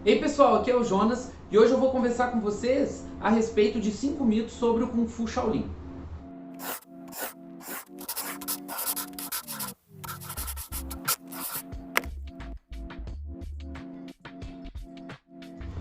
Ei pessoal, aqui é o Jonas e hoje eu vou conversar com vocês a respeito de 5 mitos sobre o Kung Fu Shaolin.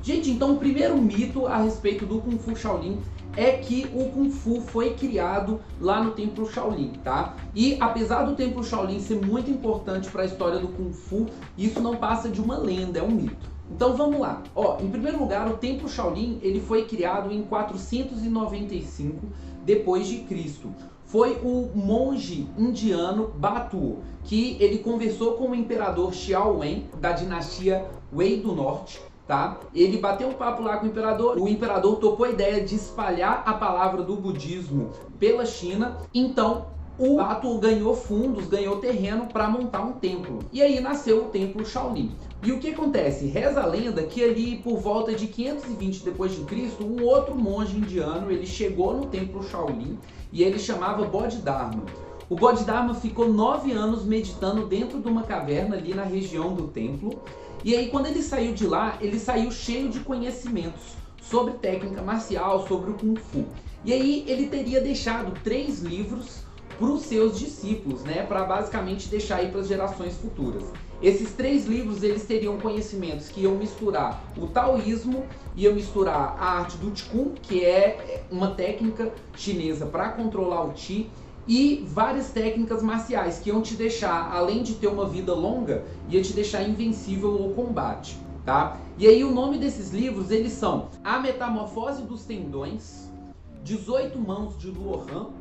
Gente, então o primeiro mito a respeito do Kung Fu Shaolin é que o Kung Fu foi criado lá no Templo Shaolin, tá? E apesar do Templo Shaolin ser muito importante para a história do Kung Fu, isso não passa de uma lenda, é um mito. Então vamos lá. Ó, em primeiro lugar, o Templo Shaolin ele foi criado em 495 depois de Cristo. Foi o monge indiano Batu que ele conversou com o imperador Xiao Wen da dinastia Wei do Norte. Tá? Ele bateu um papo lá com o imperador topou a ideia de espalhar a palavra do budismo pela China, então o Batu ganhou fundos, ganhou terreno para montar um templo, e aí nasceu o Templo Shaolin. E o que acontece? Reza a lenda que ali por volta de 520 depois de Cristo, um outro monge indiano, ele chegou no Templo Shaolin e ele chamava Bodhidharma. O Bodhidharma ficou 9 anos meditando dentro de uma caverna ali na região do templo. E aí quando ele saiu de lá, ele saiu cheio de conhecimentos sobre técnica marcial, sobre o Kung Fu. E aí ele teria deixado 3 livros para os seus discípulos, né, para basicamente deixar aí para as gerações futuras. Esses 3 livros eles teriam conhecimentos que iam misturar o taoísmo, iam misturar a arte do Qigong, que é uma técnica chinesa para controlar o Qi, e várias técnicas marciais que iam te deixar, além de ter uma vida longa, ia te deixar invencível ao combate, tá? E aí o nome desses livros, eles são A Metamorfose dos Tendões, 18 Mãos de Luohan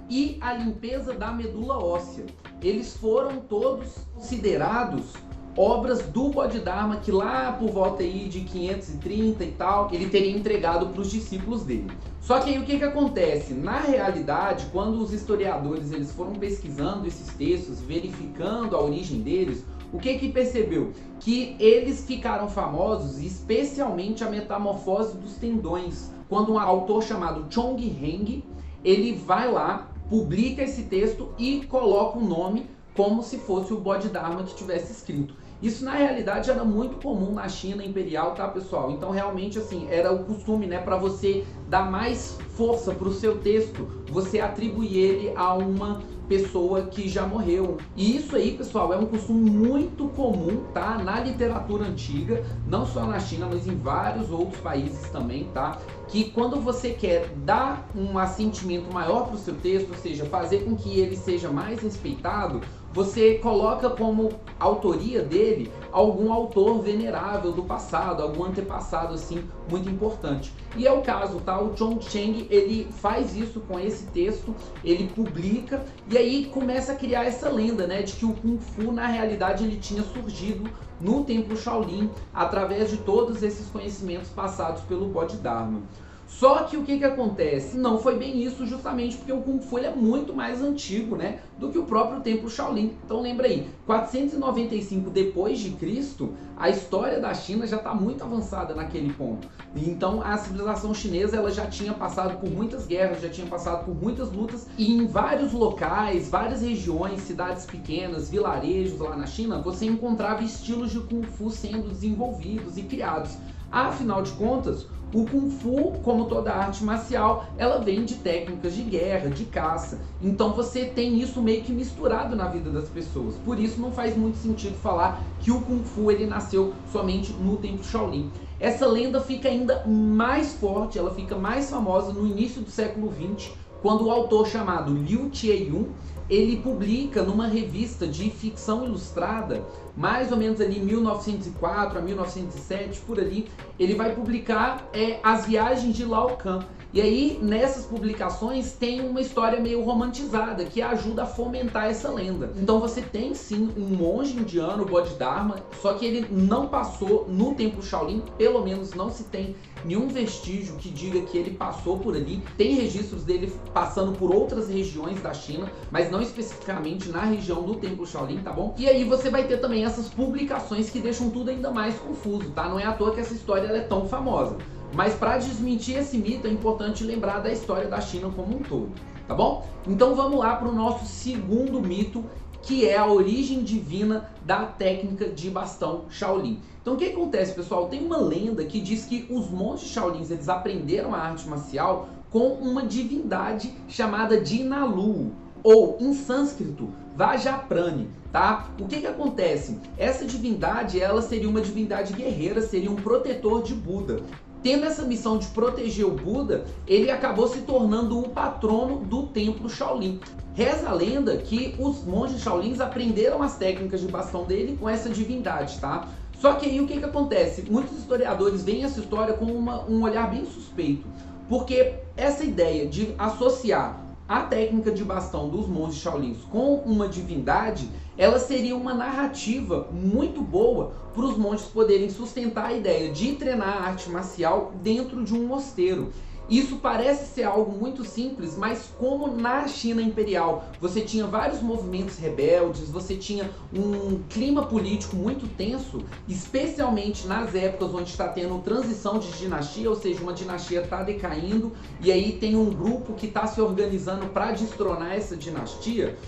e A Limpeza da Medula Óssea. Eles foram todos considerados obras do Bodhidharma, que lá por volta aí de 530 e tal, ele teria entregado para os discípulos dele. Só que aí o que acontece? Na realidade, quando os historiadores eles foram pesquisando esses textos, verificando a origem deles, o que percebeu? Que eles ficaram famosos, especialmente a Metamorfose dos Tendões, quando um autor chamado Chong Heng, ele vai lá, publica esse texto e coloca o nome como se fosse o Bodhidharma que tivesse escrito. Isso na realidade era muito comum na China imperial, tá pessoal? Então realmente assim, era o costume, né, para você dar mais força para o seu texto, você atribuir ele a uma pessoa que já morreu. E isso aí, pessoal, é um costume muito comum, tá? Na literatura antiga, não só na China, mas em vários outros países também, tá? Que quando você quer dar um assentimento maior para o seu texto, ou seja, fazer com que ele seja mais respeitado, você coloca como autoria dele algum autor venerável do passado, algum antepassado assim muito importante. E é o caso, tá? O Chong Cheng, ele faz isso com esse texto, ele publica e aí começa a criar essa lenda, né, de que o Kung Fu na realidade ele tinha surgido no Templo Shaolin através de todos esses conhecimentos passados pelo Bodhidharma. Só que o que acontece? Não foi bem isso, justamente porque o Kung Fu ele é muito mais antigo, né, do que o próprio Templo Shaolin. Então lembra aí, 495 depois de Cristo, a história da China já está muito avançada naquele ponto. Então a civilização chinesa ela já tinha passado por muitas guerras, já tinha passado por muitas lutas e em vários locais, várias regiões, cidades pequenas, vilarejos lá na China, você encontrava estilos de Kung Fu sendo desenvolvidos e criados. Afinal de contas, o Kung Fu, como toda arte marcial, ela vem de técnicas de guerra, de caça. Então você tem isso meio que misturado na vida das pessoas. Por isso não faz muito sentido falar que o Kung Fu ele nasceu somente no Templo Shaolin. Essa lenda fica ainda mais forte, ela fica mais famosa no início do século XX, quando o autor chamado Liu Chieyun, ele publica numa revista de ficção ilustrada, mais ou menos ali 1904 a 1907, por ali, ele vai publicar As Viagens de Lao Can. E aí, nessas publicações, tem uma história meio romantizada, que ajuda a fomentar essa lenda. Então você tem sim um monge indiano, Bodhidharma, só que ele não passou no Templo Shaolin, pelo menos não se tem nenhum vestígio que diga que ele passou por ali. Tem registros dele passando por outras regiões da China, mas não especificamente na região do Templo Shaolin, tá bom? E aí você vai ter também essas publicações que deixam tudo ainda mais confuso, tá? Não é à toa que essa história ela é tão famosa. Mas para desmentir esse mito é importante lembrar da história da China como um todo, tá bom? Então vamos lá para o nosso segundo mito, que é a origem divina da técnica de bastão Shaolin. Então o que acontece, pessoal? Tem uma lenda que diz que os monges Shaolins eles aprenderam a arte marcial com uma divindade chamada Dinalu, ou em sânscrito, Vajaprani, tá? O que acontece? Essa divindade, ela seria uma divindade guerreira, seria um protetor de Buda. Tendo essa missão de proteger o Buda, ele acabou se tornando o patrono do templo Shaolin. Reza a lenda que os monges Shaolins aprenderam as técnicas de bastão dele com essa divindade, tá? Só que aí o que acontece? Muitos historiadores veem essa história com um olhar bem suspeito, porque essa ideia de associar a técnica de bastão dos monges Shaolins com uma divindade, ela seria uma narrativa muito boa para os monges poderem sustentar a ideia de treinar a arte marcial dentro de um mosteiro. Isso parece ser algo muito simples, mas como na China Imperial você tinha vários movimentos rebeldes, você tinha um clima político muito tenso, especialmente nas épocas onde está tendo transição de dinastia, ou seja, uma dinastia está decaindo e aí tem um grupo que está se organizando para destronar essa dinastia.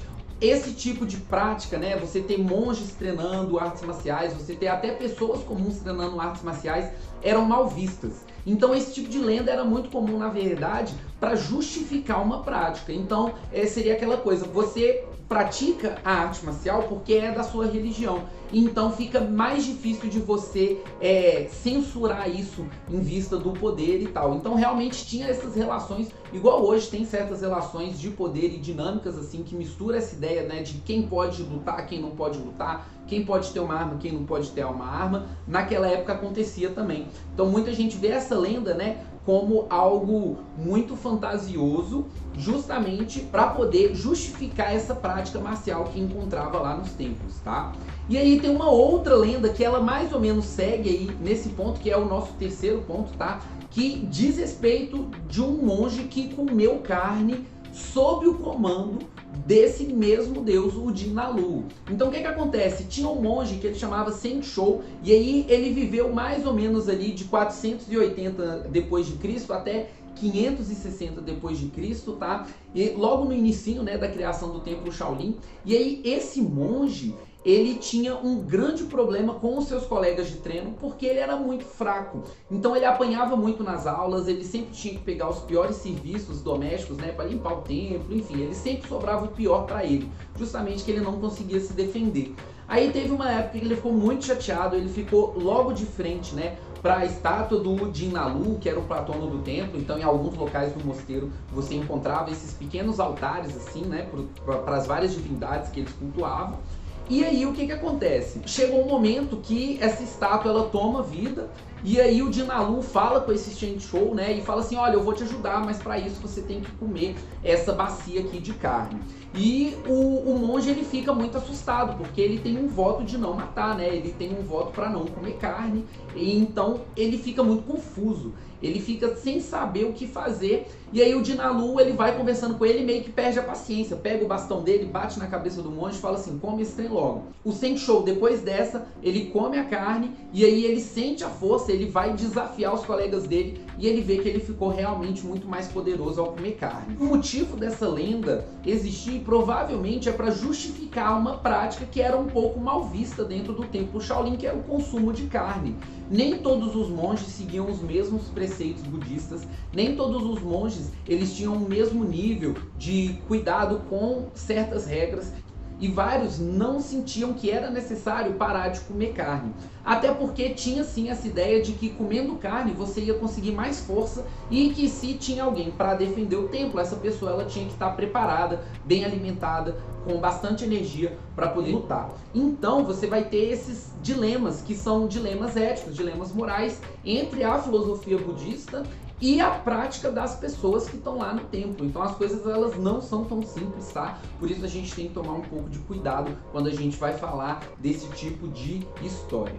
Esse tipo de prática, né, você ter monges treinando artes marciais, você ter até pessoas comuns treinando artes marciais, eram mal vistas. Então esse tipo de lenda era muito comum, na verdade, para justificar uma prática. Então seria aquela coisa, você pratica a arte marcial porque é da sua religião. Então fica mais difícil de você censurar isso em vista do poder e tal. Então realmente tinha essas relações, igual hoje tem certas relações de poder e dinâmicas assim que mistura essa ideia, né, de quem pode lutar, quem não pode lutar, quem pode ter uma arma, quem não pode ter uma arma. Naquela época acontecia também. Então muita gente vê essa lenda, né, como algo muito fantasioso, justamente para poder justificar essa prática marcial que encontrava lá nos templos, tá? E aí tem uma outra lenda que ela mais ou menos segue aí nesse ponto, que é o nosso terceiro ponto, tá? Que diz respeito de um monge que comeu carne sob o comando desse mesmo deus, o Dinalu. Então o que acontece? Tinha um monge que ele chamava Seng Shou, e aí ele viveu mais ou menos ali de 480 depois de Cristo até 560 depois de Cristo, tá? E logo no inicinho, né, da criação do templo Shaolin. E aí esse monge, ele tinha um grande problema com os seus colegas de treino, porque ele era muito fraco. Então ele apanhava muito nas aulas, ele sempre tinha que pegar os piores serviços domésticos, né, para limpar o templo, enfim, ele sempre sobrava o pior para ele, justamente que ele não conseguia se defender. Aí teve uma época que ele ficou muito chateado, ele ficou logo de frente, né, para a estátua do Dinalu, que era o patrono do templo. Então em alguns locais do mosteiro você encontrava esses pequenos altares assim, né, para as várias divindades que eles cultuavam. E aí o que acontece? Chegou um momento que essa estátua ela toma vida, e aí o Dinalu fala com esse Seng Shou, né, e fala assim, olha, eu vou te ajudar, mas para isso você tem que comer essa bacia aqui de carne. E o monge ele fica muito assustado, porque ele tem um voto de não matar, né, ele tem um voto para não comer carne, e então ele fica muito confuso. Ele fica sem saber o que fazer, e aí o Dinalu, ele vai conversando com ele e meio que perde a paciência, pega o bastão dele, bate na cabeça do monge e fala assim, come esse trem logo. O Seng Shou, depois dessa, ele come a carne, e aí ele sente a força, ele vai desafiar os colegas dele, e ele vê que ele ficou realmente muito mais poderoso ao comer carne. O motivo dessa lenda existir, provavelmente, é para justificar uma prática que era um pouco mal vista dentro do templo Shaolin, que era o consumo de carne. Nem todos os monges seguiam os mesmos preceitos budistas, nem todos os monges eles tinham o mesmo nível de cuidado com certas regras, e vários não sentiam que era necessário parar de comer carne. Até porque tinha sim essa ideia de que comendo carne você ia conseguir mais força, e que se tinha alguém para defender o templo, essa pessoa ela tinha que estar preparada, bem alimentada, com bastante energia para poder lutar. Então você vai ter esses dilemas, que são dilemas éticos, dilemas morais, entre a filosofia budista e a prática das pessoas que estão lá no templo. Então as coisas elas não são tão simples, tá? Por isso a gente tem que tomar um pouco de cuidado quando a gente vai falar desse tipo de história.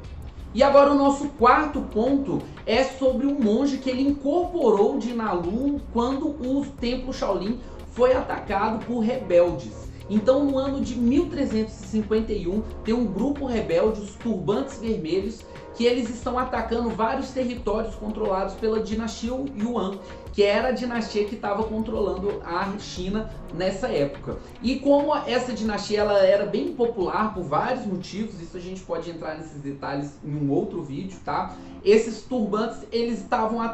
E agora o nosso quarto ponto é sobre um monge que ele incorporou o Dinalu quando o templo Shaolin foi atacado por rebeldes. Então no ano de 1351 tem um grupo rebelde, os Turbantes Vermelhos, que eles estão atacando vários territórios controlados pela dinastia Yuan, que era a dinastia que estava controlando a China nessa época. E como essa dinastia ela era bem popular por vários motivos, isso a gente pode entrar nesses detalhes em um outro vídeo, tá? Esses turbantes, eles estavam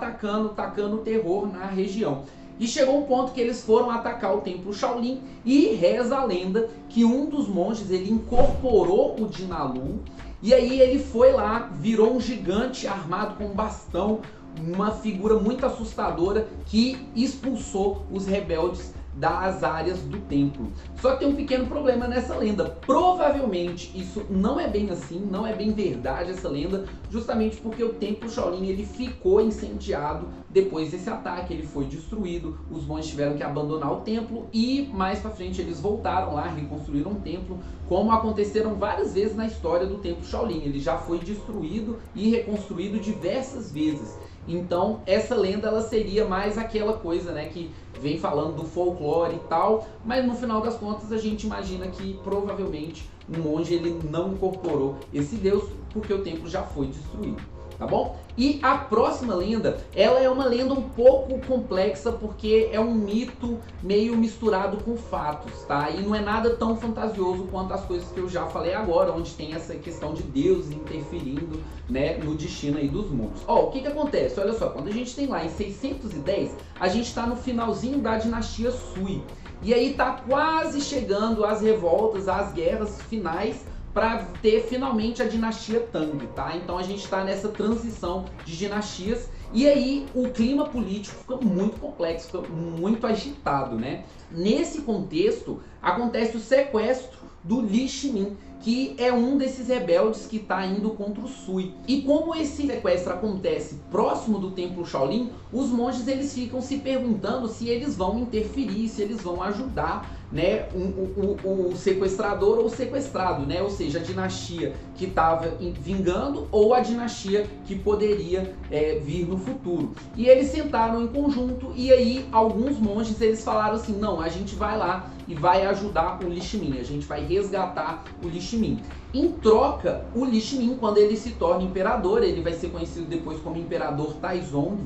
tacando terror na região. E chegou um ponto que eles foram atacar o templo Shaolin e reza a lenda que um dos monges ele incorporou o Dinalu e aí ele foi lá, virou um gigante armado com um bastão, uma figura muito assustadora que expulsou os rebeldes das áreas do templo. Só que tem um pequeno problema nessa lenda. Provavelmente isso não é bem assim, não é bem verdade essa lenda, justamente porque o templo Shaolin ele ficou incendiado depois desse ataque, ele foi destruído, os monges tiveram que abandonar o templo e mais pra frente eles voltaram lá, reconstruíram o templo, como aconteceram várias vezes na história do templo Shaolin. Ele já foi destruído e reconstruído diversas vezes. Então essa lenda ela seria mais aquela coisa, né, que vem falando do folclore e tal, mas no final das contas a gente imagina que provavelmente um monge ele não incorporou esse deus porque o templo já foi destruído, tá bom? E a próxima lenda, ela é uma lenda um pouco complexa porque é um mito meio misturado com fatos, tá? E não é nada tão fantasioso quanto as coisas que eu já falei agora, onde tem essa questão de Deus interferindo, né, no destino aí dos mundos. Ó, o que que acontece? Olha só, quando a gente tem lá em 610, a gente tá no finalzinho da dinastia Sui. E aí tá quase chegando as revoltas, as guerras finais, para ter finalmente a dinastia Tang, tá? Então a gente está nessa transição de dinastias e aí o clima político fica muito complexo, fica muito agitado, né? Nesse contexto acontece o sequestro do Li Shimin, que é um desses rebeldes que está indo contra o Sui. E como esse sequestro acontece próximo do templo Shaolin, os monges eles ficam se perguntando se eles vão interferir, se eles vão ajudar, né, o sequestrador ou o sequestrado, né? Ou seja, a dinastia que estava vingando ou a dinastia que poderia vir no futuro. E eles sentaram em conjunto e aí alguns monges eles falaram assim, não, a gente vai lá e vai ajudar o Li Shimin, a gente vai resgatar o Li Shimin. Em troca, o Li Shimin, quando ele se torna imperador, ele vai ser conhecido depois como Imperador Taizong,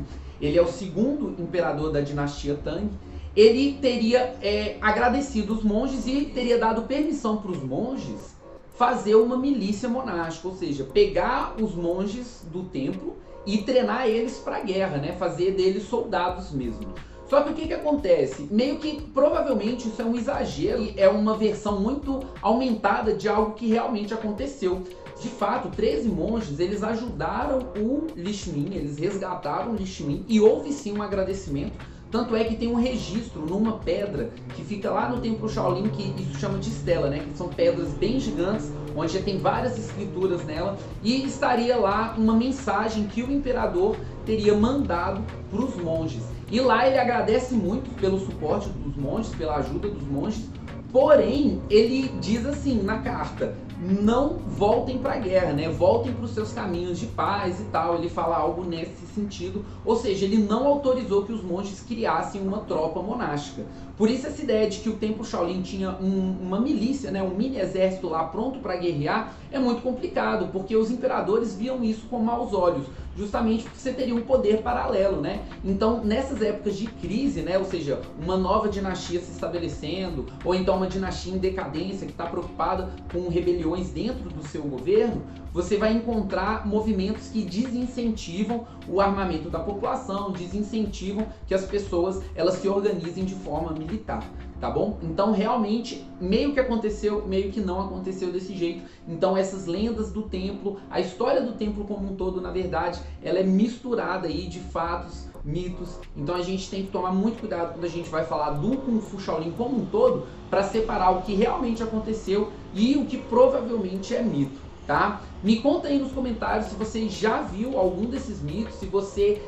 ele é o segundo imperador da dinastia Tang, ele teria agradecido os monges e teria dado permissão para os monges fazer uma milícia monástica, ou seja, pegar os monges do templo e treinar eles para a guerra, né? Fazer deles soldados mesmo. Só que o que acontece? Meio que provavelmente isso é um exagero e é uma versão muito aumentada de algo que realmente aconteceu. De fato, 13 monges, eles ajudaram o Li Shimin, eles resgataram o Li Shimin e houve sim um agradecimento. Tanto é que tem um registro numa pedra que fica lá no templo Shaolin, que isso chama de estela, né? Que são pedras bem gigantes, onde já tem várias escrituras nela. E estaria lá uma mensagem que o imperador teria mandado para os monges. E lá ele agradece muito pelo suporte dos monges, pela ajuda dos monges. Porém, ele diz assim na carta, não voltem para a guerra, né? Voltem para os seus caminhos de paz e tal. Ele fala algo nesse sentido, ou seja, ele não autorizou que os monges criassem uma tropa monástica. Por isso essa ideia de que o templo Shaolin tinha uma milícia, né? Um mini exército lá pronto para guerrear, é muito complicado, porque os imperadores viam isso com maus olhos, justamente porque você teria um poder paralelo, né? Então, nessas épocas de crise, né? Ou seja, uma nova dinastia se estabelecendo, ou então uma dinastia em decadência que está preocupada com rebeliões dentro do seu governo, você vai encontrar movimentos que desincentivam o armamento da população, desincentivam que as pessoas elas se organizem de forma militar, tá bom? Então realmente meio que aconteceu, meio que não aconteceu desse jeito. Então essas lendas do templo, a história do templo como um todo, na verdade, ela é misturada aí de fatos, mitos. Então a gente tem que tomar muito cuidado quando a gente vai falar do Kung Fu Shaolin como um todo, para separar o que realmente aconteceu e o que provavelmente é mito, tá? Me conta aí nos comentários se você já viu algum desses mitos, se você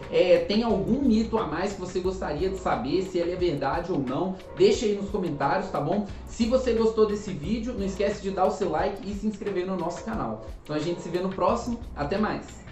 tem algum mito a mais que você gostaria de saber, se ele é verdade ou não. Deixa aí nos comentários, tá bom? Se você gostou desse vídeo, não esquece de dar o seu like e se inscrever no nosso canal. Então a gente se vê no próximo, até mais!